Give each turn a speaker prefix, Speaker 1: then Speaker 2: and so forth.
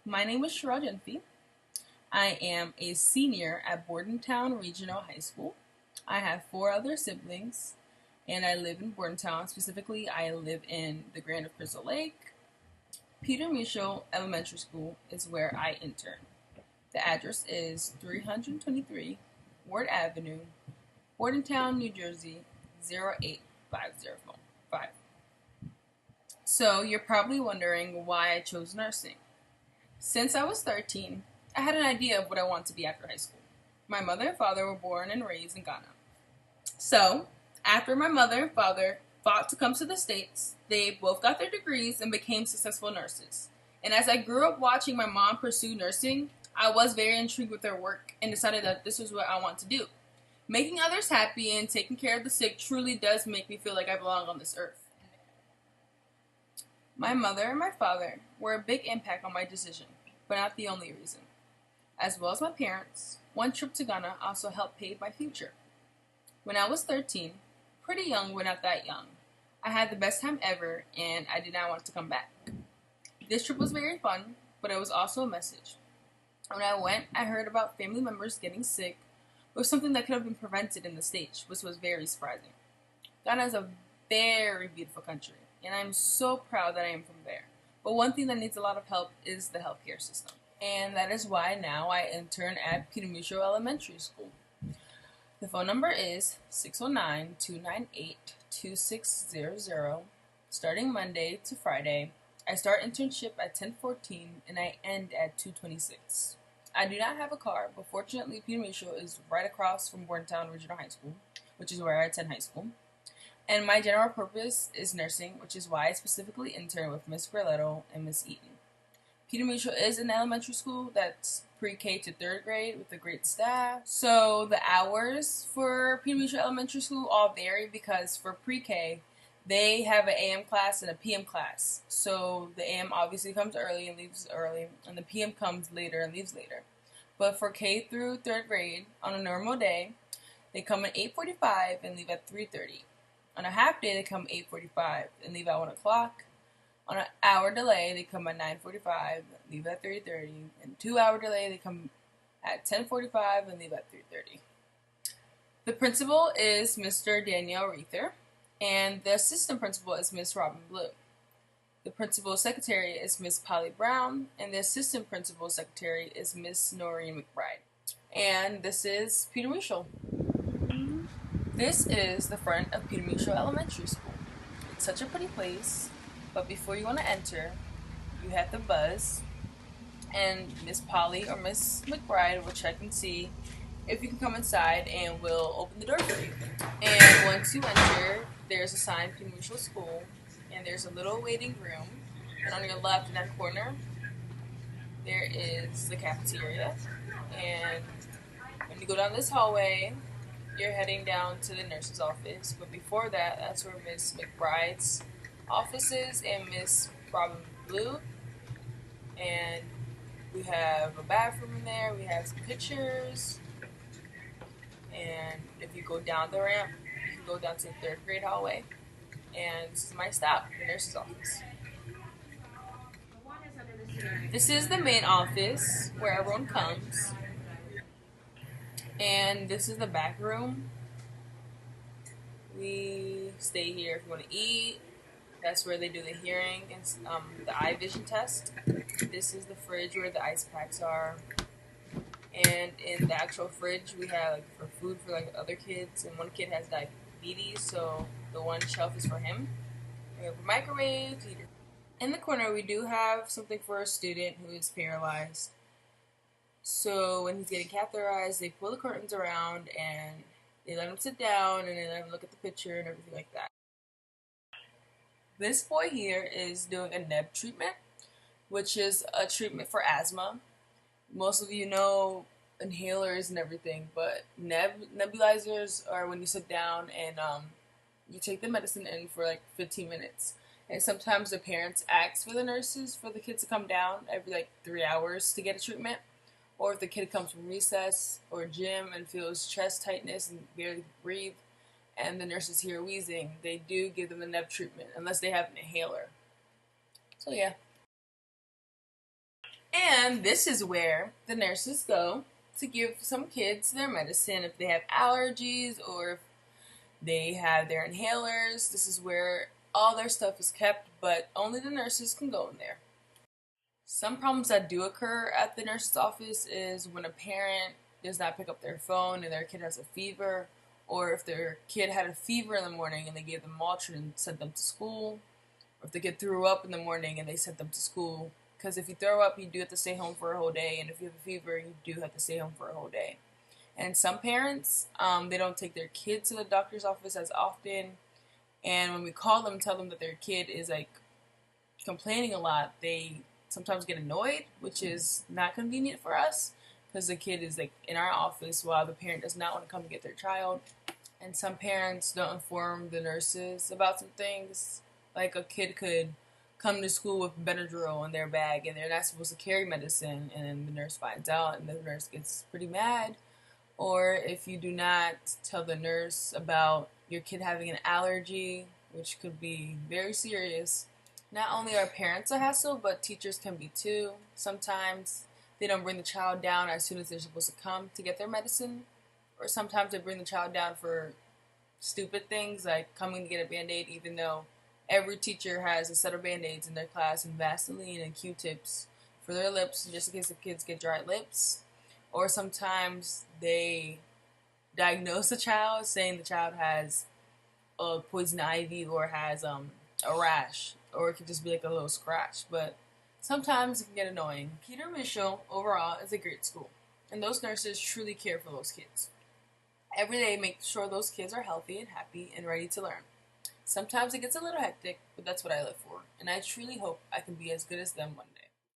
Speaker 1: My name is Cheryl Genfie. I am a senior at Bordentown Regional High School. I have four other siblings, and I live in Bordentown. Specifically, I live in the Grand of Crystal Lake. Peter Michel Elementary School is where I intern. The address is 323 Ward Avenue, Bordentown, New Jersey, 08505. So, you're probably wondering why I chose nursing. Since I was 13, I had an idea of what I wanted to be after high school. My mother and father were born and raised in Ghana. So, after my mother and father fought to come to the States, they both got their degrees and became successful nurses. And as I grew up watching my mom pursue nursing, I was very intrigued with her work and decided that this was what I want to do. Making others happy and taking care of the sick truly does make me feel like I belong on this earth. My mother and my father were a big impact on my decision, but not the only reason. As well as my parents, one trip to Ghana also helped pave my future. When I was 13, pretty young but not that young, I had the best time ever and I did not want to come back. This trip was very fun, but it was also a message. When I went, I heard about family members getting sick or something that could have been prevented in the States, which was very surprising. Ghana is a very beautiful country, and I'm so proud that I am from there. But one thing that needs a lot of help is the healthcare system. And that is why now I intern at Peter Michel Elementary School. The phone number is 609-298-2600. Starting Monday to Friday, I start internship at 10:14 and I end at 2:26. I do not have a car, but fortunately Peter Michel is right across from Bordentown Regional High School, which is where I attend high school. And my general purpose is nursing, which is why I specifically intern with Miss Grilletto and Miss Eaton. Peter Michel is an elementary school that's pre-K to third grade with a great staff. So the hours for Peter Michel Elementary School all vary because for pre-K, they have an AM class and a PM class. So the AM obviously comes early and leaves early, and the PM comes later and leaves later. But for K through third grade, on a normal day, they come at 8:45 and leave at 3:30. On a half day, they come 8:45 and leave at 1 o'clock. On an hour delay, they come at 9:45, leave at 3:30. And 2 hour delay, they come at 10:45 and leave at 3:30. The principal is Mr. Danielle Reether, and the assistant principal is Miss Robin Blue. The principal secretary is Miss Polly Brown, and the assistant principal secretary is Miss Noreen McBride. And this is Peter Michel. This is the front of Peter Michel Elementary School. It's such a pretty place, but before you want to enter, you have to buzz, and Miss Polly or Miss McBride will check and see if you can come inside, and we'll open the door for you. And once you enter, there's a sign, Peter Michel School, and there's a little waiting room. And on your left in that corner, there is the cafeteria. And when you go down this hallway, you're heading down to the nurse's office. But before that, that's where Miss McBride's office is and Miss Robin Blue. And we have a bathroom in there. We have some pictures. And if you go down the ramp, you can go down to the third grade hallway. And this is my stop, the nurse's office. This is the main office where everyone comes. And this is the back room. We stay here if you want to eat. That's where they do the hearing and the eye vision test. This is the fridge where the ice packs are. And in the actual fridge, we have for food for other kids. And one kid has diabetes, so the one shelf is for him. We have a microwave, heater. In the corner, we do have something for a student who is paralyzed. So when he's getting catheterized, they pull the curtains around and they let him sit down and they let him look at the picture and everything like that. This boy here is doing a neb treatment, which is a treatment for asthma. Most of you know inhalers and everything, but nebulizers are when you sit down and you take the medicine in for like 15 minutes. And sometimes the parents ask for the nurses for the kids to come down every 3 hours to get a treatment. Or if the kid comes from recess or gym and feels chest tightness and barely breathe, and the nurses hear wheezing, they do give them a neb treatment, unless they have an inhaler. So yeah. And this is where the nurses go to give some kids their medicine if they have allergies or if they have their inhalers. This is where all their stuff is kept, but only the nurses can go in there. Some problems that do occur at the nurse's office is when a parent does not pick up their phone and their kid has a fever, or if their kid had a fever in the morning and they gave them Motrin and sent them to school, or if the kid threw up in the morning and they sent them to school. Because if you throw up, you do have to stay home for a whole day, and if you have a fever, you do have to stay home for a whole day. And some parents, they don't take their kids to the doctor's office as often, and when we call them, tell them that their kid is like complaining a lot, they sometimes get annoyed, which is not convenient for us because the kid is like in our office while the parent does not want to come get their child. And some parents don't inform the nurses about some things. Like a kid could come to school with Benadryl in their bag and they're not supposed to carry medicine, and the nurse finds out and the nurse gets pretty mad. Or if you do not tell the nurse about your kid having an allergy, which could be very serious. Not only are parents a hassle, but teachers can be too. Sometimes they don't bring the child down as soon as they're supposed to come to get their medicine. Or sometimes they bring the child down for stupid things like coming to get a Band-Aid, even though every teacher has a set of Band-Aids in their class and Vaseline and Q-tips for their lips just in case the kids get dry lips. Or sometimes they diagnose the child saying the child has a poison ivy or has a rash, or it could just be like a little scratch. But sometimes it can get annoying. Peter Mitchell overall is a great school, and those nurses truly care for those kids. Every day make sure those kids are healthy and happy and ready to learn. Sometimes it gets a little hectic, but that's what I live for, and I truly hope I can be as good as them one day.